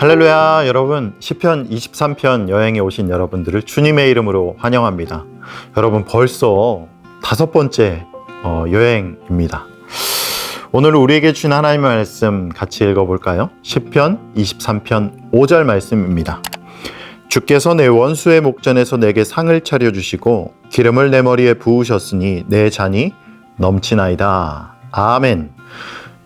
할렐루야. 여러분, 시편 23편 여행에 오신 여러분들을 주님의 이름으로 환영합니다. 여러분, 벌써 5번째 여행입니다. 오늘 우리에게 주신 하나님의 말씀 같이 읽어볼까요? 시편 23편 5절 말씀입니다. 주께서 내 원수의 목전에서 내게 상을 차려주시고 기름을 내 머리에 부으셨으니 내 잔이 넘치나이다. 아멘.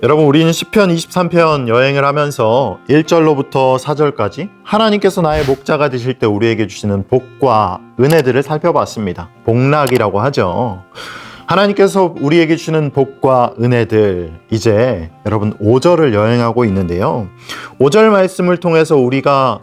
여러분, 우리는 시편 23편 여행을 하면서 1절로부터 4절까지 하나님께서 나의 목자가 되실 때 우리에게 주시는 복과 은혜들을 살펴봤습니다. 복락이라고 하죠. 하나님께서 우리에게 주시는 복과 은혜들, 이제 여러분 5절을 여행하고 있는데요. 5절 말씀을 통해서 우리가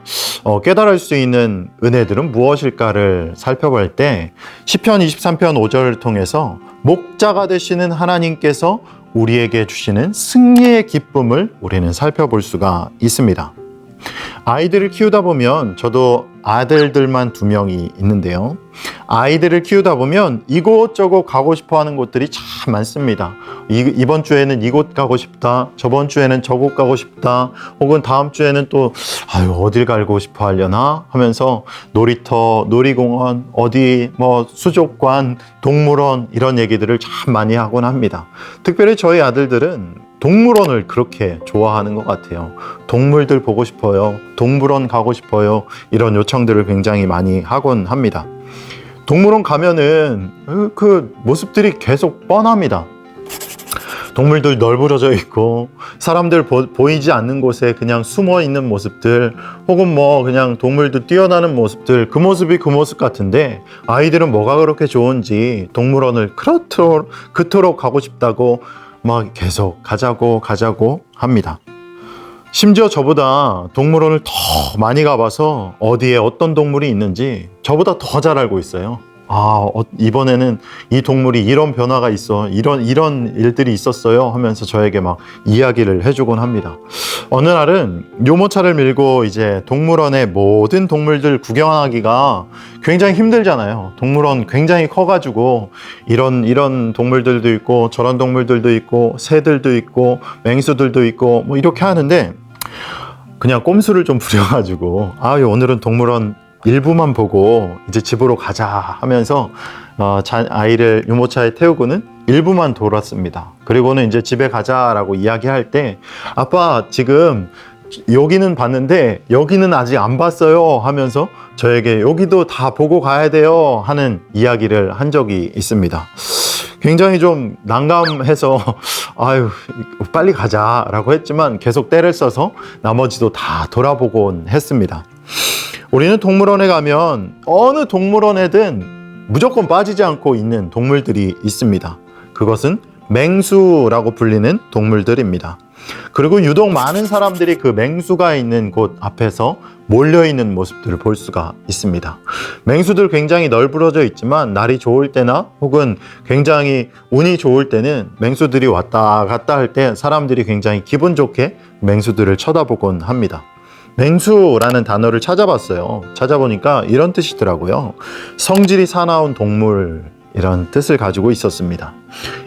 깨달을 수 있는 은혜들은 무엇일까를 살펴볼 때 시편 23편 5절을 통해서 목자가 되시는 하나님께서 우리에게 주시는 승리의 기쁨을 우리는 살펴볼 수가 있습니다. 아이들을 키우다 보면, 저도 아들들만 2명이 있는데요. 아이들을 키우다 보면 이곳저곳 가고 싶어 하는 곳들이 참 많습니다. 이번 주에는 이곳 가고 싶다, 저번 주에는 저곳 가고 싶다, 혹은 다음 주에는 또 어딜 가고 싶어 하려나 하면서 놀이터, 놀이공원, 어디 수족관, 동물원 이런 얘기들을 참 많이 하곤 합니다. 특별히 저희 아들들은 동물원을 그렇게 좋아하는 것 같아요. 동물들 보고 싶어요, 동물원 가고 싶어요, 이런 요청들을 굉장히 많이 하곤 합니다. 동물원 가면은 그 모습들이 계속 뻔합니다. 동물들 널브러져 있고, 사람들 보이지 않는 곳에 그냥 숨어 있는 모습들, 혹은 그냥 동물들 뛰어나는 모습들, 그 모습이 그 모습 같은데, 아이들은 뭐가 그렇게 좋은지 동물원을 그토록 가고 싶다고 계속 가자고 합니다. 심지어 저보다 동물원을 더 많이 가봐서 어디에 어떤 동물이 있는지 저보다 더 잘 알고 있어요. 이번에는 이 동물이 이런 변화가 있어, 이런 일들이 있었어요 하면서 저에게 이야기를 해주곤 합니다. 어느 날은 유모차를 밀고 이제 동물원의 모든 동물들 구경하기가 굉장히 힘들잖아요. 동물원 굉장히 커가지고 이런 동물들도 있고 저런 동물들도 있고 새들도 있고 맹수들도 있고 이렇게 하는데, 그냥 꼼수를 좀 부려가지고 오늘은 동물원 일부만 보고 이제 집으로 가자 하면서 아이를 유모차에 태우고는 일부만 돌았습니다. 그리고는 이제 집에 가자라고 이야기할 때, 아빠 지금 여기는 봤는데 여기는 아직 안 봤어요 하면서 저에게 여기도 다 보고 가야 돼요 하는 이야기를 한 적이 있습니다. 굉장히 좀 난감해서 빨리 가자라고 했지만 계속 때를 써서 나머지도 다 돌아보곤 했습니다. 우리는 동물원에 가면 어느 동물원에든 무조건 빠지지 않고 있는 동물들이 있습니다. 그것은 맹수라고 불리는 동물들입니다. 그리고 유독 많은 사람들이 그 맹수가 있는 곳 앞에서 몰려있는 모습들을 볼 수가 있습니다. 맹수들 굉장히 널브러져 있지만 날이 좋을 때나 혹은 굉장히 운이 좋을 때는 맹수들이 왔다 갔다 할 때 사람들이 굉장히 기분 좋게 맹수들을 쳐다보곤 합니다. 맹수라는 단어를 찾아봤어요. 찾아보니까 이런 뜻이더라고요. 성질이 사나운 동물, 이런 뜻을 가지고 있었습니다.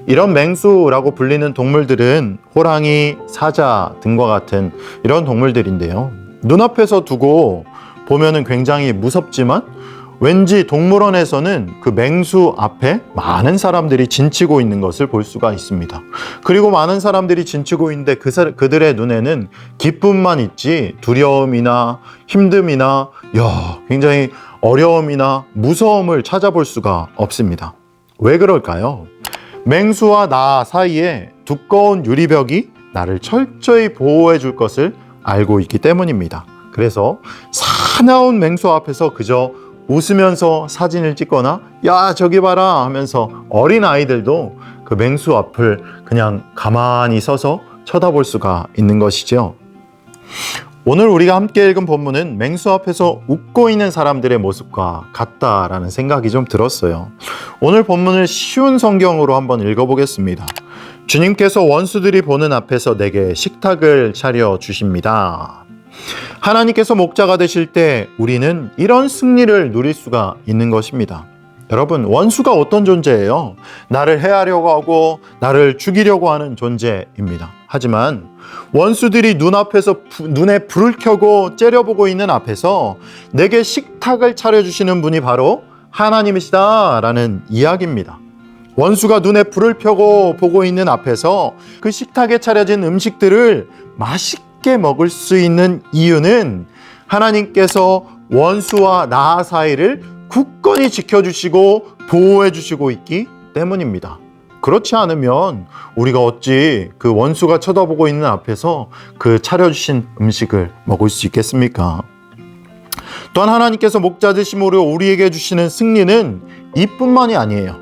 이런 맹수라고 불리는 동물들은 호랑이, 사자 등과 같은 이런 동물들인데요. 눈앞에서 두고 보면은 굉장히 무섭지만 왠지 동물원에서는 그 맹수 앞에 많은 사람들이 진치고 있는 것을 볼 수가 있습니다. 그리고 많은 사람들이 진치고 있는데 그들의 눈에는 기쁨만 있지 두려움이나 힘듦이나 굉장히 어려움이나 무서움을 찾아볼 수가 없습니다. 왜 그럴까요? 맹수와 나 사이에 두꺼운 유리벽이 나를 철저히 보호해 줄 것을 알고 있기 때문입니다. 그래서 사나운 맹수 앞에서 그저 웃으면서 사진을 찍거나 야 저기 봐라 하면서 어린 아이들도 그 맹수 앞을 그냥 가만히 서서 쳐다볼 수가 있는 것이죠. 오늘 우리가 함께 읽은 본문은 맹수 앞에서 웃고 있는 사람들의 모습과 같다라는 생각이 좀 들었어요. 오늘 본문을 쉬운 성경으로 한번 읽어보겠습니다. 주님께서 원수들이 보는 앞에서 내게 식탁을 차려 주십니다. 하나님께서 목자가 되실 때 우리는 이런 승리를 누릴 수가 있는 것입니다. 여러분, 원수가 어떤 존재예요? 나를 해하려고 하고 나를 죽이려고 하는 존재입니다. 하지만 원수들이 눈에 불을 켜고 째려보고 있는 앞에서 내게 식탁을 차려주시는 분이 바로 하나님이시다라는 이야기입니다. 원수가 눈에 불을 펴고 보고 있는 앞에서 그 식탁에 차려진 음식들을 맛있게 먹을 수 있는 이유는 하나님께서 원수와 나 사이를 굳건히 지켜주시고 보호해주시고 있기 때문입니다. 그렇지 않으면 우리가 어찌 그 원수가 쳐다보고 있는 앞에서 그 차려주신 음식을 먹을 수 있겠습니까? 또한 하나님께서 목자 되심으로 우리에게 주시는 승리는 이뿐만이 아니에요.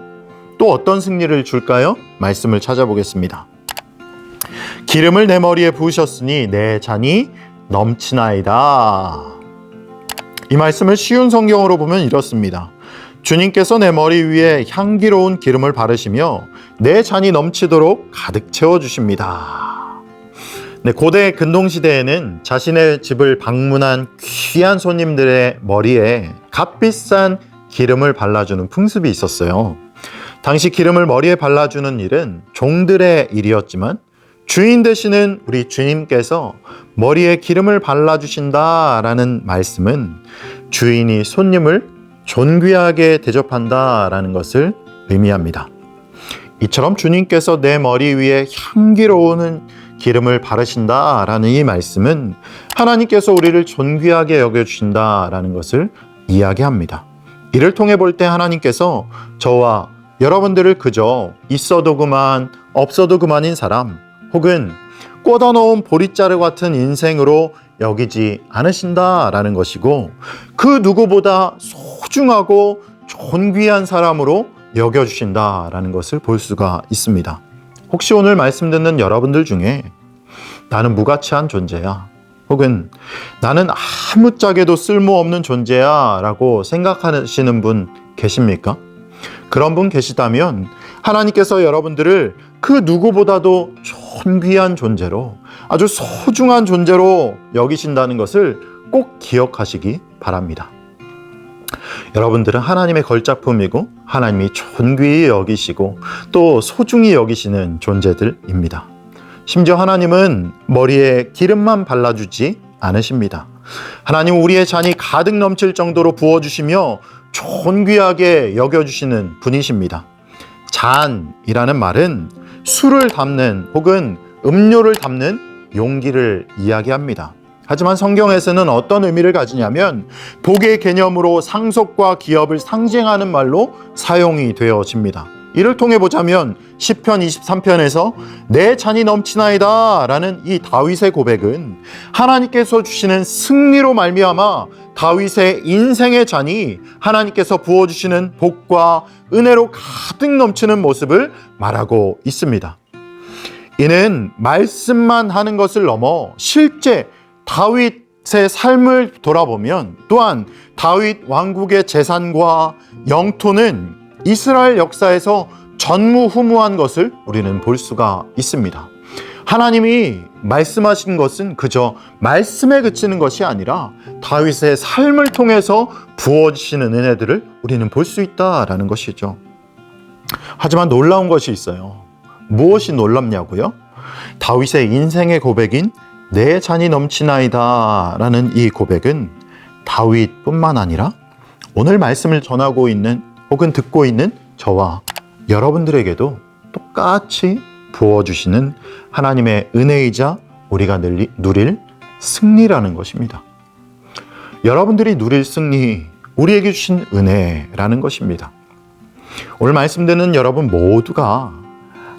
또 어떤 승리를 줄까요? 말씀을 찾아보겠습니다. 기름을 내 머리에 부으셨으니 내 잔이 넘치나이다. 이 말씀을 쉬운 성경으로 보면 이렇습니다. 주님께서 내 머리 위에 향기로운 기름을 바르시며 내 잔이 넘치도록 가득 채워주십니다. 네, 고대 근동시대에는 자신의 집을 방문한 귀한 손님들의 머리에 값비싼 기름을 발라주는 풍습이 있었어요. 당시 기름을 머리에 발라주는 일은 종들의 일이었지만 주인 되시는 우리 주님께서 머리에 기름을 발라주신다라는 말씀은 주인이 손님을 존귀하게 대접한다라는 것을 의미합니다. 이처럼 주님께서 내 머리 위에 향기로운 기름을 바르신다라는 이 말씀은 하나님께서 우리를 존귀하게 여겨주신다라는 것을 이야기합니다. 이를 통해 볼 때 하나님께서 저와 여러분들을 그저 있어도 그만 없어도 그만인 사람 혹은 꽂아놓은 보릿자루 같은 인생으로 여기지 않으신다라는 것이고 그 누구보다 소중하고 존귀한 사람으로 여겨주신다라는 것을 볼 수가 있습니다. 혹시 오늘 말씀 듣는 여러분들 중에 나는 무가치한 존재야 혹은 나는 아무짝에도 쓸모없는 존재야 라고 생각하시는 분 계십니까? 그런 분 계시다면 하나님께서 여러분들을 그 누구보다도 존귀한 존재로 아주 소중한 존재로 여기신다는 것을 꼭 기억하시기 바랍니다. 여러분들은 하나님의 걸작품이고 하나님이 존귀히 여기시고 또 소중히 여기시는 존재들입니다. 심지어 하나님은 머리에 기름만 발라주지 않으십니다. 하나님은 우리의 잔이 가득 넘칠 정도로 부어주시며 존귀하게 여겨주시는 분이십니다. 잔이라는 말은 술을 담는 혹은 음료를 담는 용기를 이야기합니다. 하지만 성경에서는 어떤 의미를 가지냐면 복의 개념으로 상속과 기업을 상징하는 말로 사용이 되어집니다. 이를 통해 보자면 시편 23편에서 내 잔이 넘치나이다 라는 이 다윗의 고백은 하나님께서 주시는 승리로 말미암아 다윗의 인생의 잔이 하나님께서 부어주시는 복과 은혜로 가득 넘치는 모습을 말하고 있습니다. 이는 말씀만 하는 것을 넘어 실제 다윗의 삶을 돌아보면 또한 다윗 왕국의 재산과 영토는 이스라엘 역사에서 전무후무한 것을 우리는 볼 수가 있습니다. 하나님이 말씀하신 것은 그저 말씀에 그치는 것이 아니라 다윗의 삶을 통해서 부어지시는 은혜들을 우리는 볼 수 있다라는 것이죠. 하지만 놀라운 것이 있어요. 무엇이 놀랍냐고요? 다윗의 인생의 고백인 내 잔이 넘치나이다 라는 이 고백은 다윗뿐만 아니라 오늘 말씀을 전하고 있는 혹은 듣고 있는 저와 여러분들에게도 똑같이 부어주시는 하나님의 은혜이자 우리가 누릴 승리라는 것입니다. 여러분들이 누릴 승리, 우리에게 주신 은혜라는 것입니다. 오늘 말씀 듣는 여러분 모두가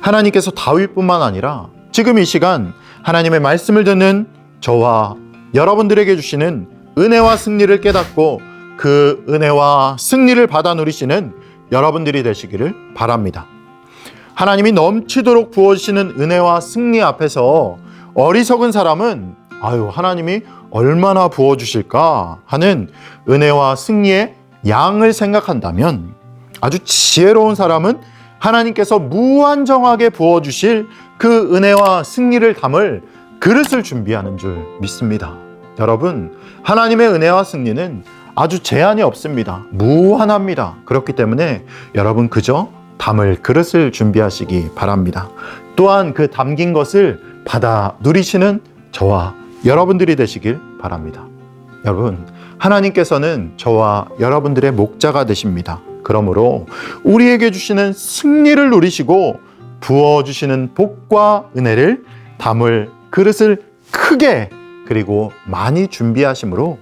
하나님께서 다윗뿐만 아니라 지금 이 시간 하나님의 말씀을 듣는 저와 여러분들에게 주시는 은혜와 승리를 깨닫고 그 은혜와 승리를 받아 누리시는 여러분들이 되시기를 바랍니다. 하나님이 넘치도록 부어주시는 은혜와 승리 앞에서 어리석은 사람은 하나님이 얼마나 부어주실까 하는 은혜와 승리의 양을 생각한다면 아주 지혜로운 사람은 하나님께서 무한정하게 부어주실 그 은혜와 승리를 담을 그릇을 준비하는 줄 믿습니다. 여러분, 하나님의 은혜와 승리는 아주 제한이 없습니다. 무한합니다. 그렇기 때문에 여러분 그저 담을 그릇을 준비하시기 바랍니다. 또한 그 담긴 것을 받아 누리시는 저와 여러분들이 되시길 바랍니다. 여러분, 하나님께서는 저와 여러분들의 목자가 되십니다. 그러므로 우리에게 주시는 승리를 누리시고 부어주시는 복과 은혜를 담을 그릇을 크게 그리고 많이 준비하심으로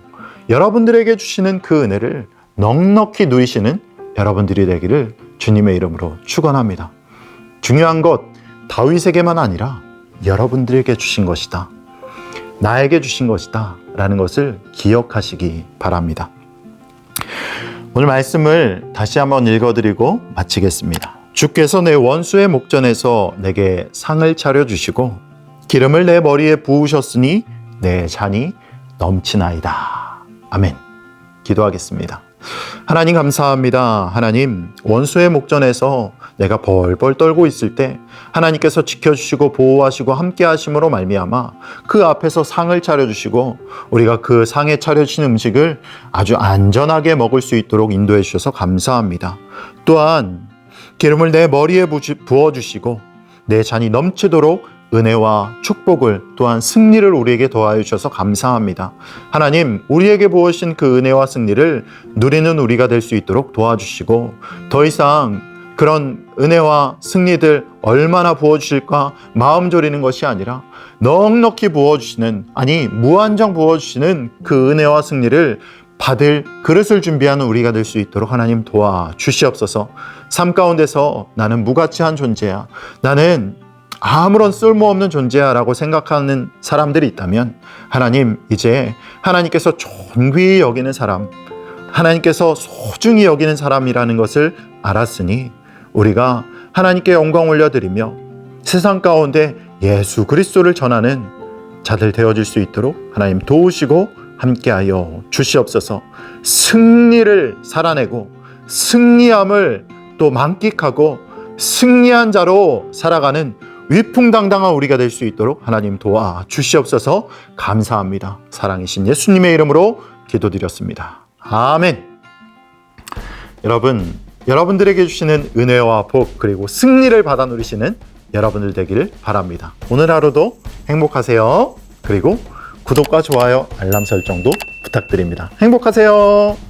여러분들에게 주시는 그 은혜를 넉넉히 누리시는 여러분들이 되기를 주님의 이름으로 축원합니다. 중요한 것, 다윗에게만 아니라 여러분들에게 주신 것이다. 나에게 주신 것이다. 라는 것을 기억하시기 바랍니다. 오늘 말씀을 다시 한번 읽어드리고 마치겠습니다. 주께서 내 원수의 목전에서 내게 상을 차려주시고 기름을 내 머리에 부으셨으니 내 잔이 넘치나이다. 아멘. 기도하겠습니다. 하나님 감사합니다. 하나님, 원수의 목전에서 내가 벌벌 떨고 있을 때 하나님께서 지켜주시고 보호하시고 함께 하심으로 말미암아 그 앞에서 상을 차려주시고 우리가 그 상에 차려주신 음식을 아주 안전하게 먹을 수 있도록 인도해 주셔서 감사합니다. 또한 기름을 내 머리에 부어주시고 내 잔이 넘치도록 은혜와 축복을 또한 승리를 우리에게 더하여 주셔서 감사합니다. 하나님, 우리에게 부으신 그 은혜와 승리를 누리는 우리가 될 수 있도록 도와주시고 더 이상 그런 은혜와 승리들 얼마나 부어주실까 마음 졸이는 것이 아니라 넉넉히 부어주시는, 아니 무한정 부어주시는 그 은혜와 승리를 받을 그릇을 준비하는 우리가 될 수 있도록 하나님 도와주시옵소서. 삶 가운데서 나는 무가치한 존재야, 나는 아무런 쓸모없는 존재야 라고 생각하는 사람들이 있다면 하나님, 이제 하나님께서 존귀히 여기는 사람, 하나님께서 소중히 여기는 사람이라는 것을 알았으니 우리가 하나님께 영광 올려드리며 세상 가운데 예수 그리스도를 전하는 자들 되어질 수 있도록 하나님 도우시고 함께하여 주시옵소서. 승리를 살아내고 승리함을 또 만끽하고 승리한 자로 살아가는 위풍당당한 우리가 될 수 있도록 하나님 도와주시옵소서. 감사합니다. 사랑이신 예수님의 이름으로 기도드렸습니다. 아멘. 여러분, 여러분들에게 주시는 은혜와 복 그리고 승리를 받아 누리시는 여러분들 되기를 바랍니다. 오늘 하루도 행복하세요. 그리고 구독과 좋아요, 알람 설정도 부탁드립니다. 행복하세요.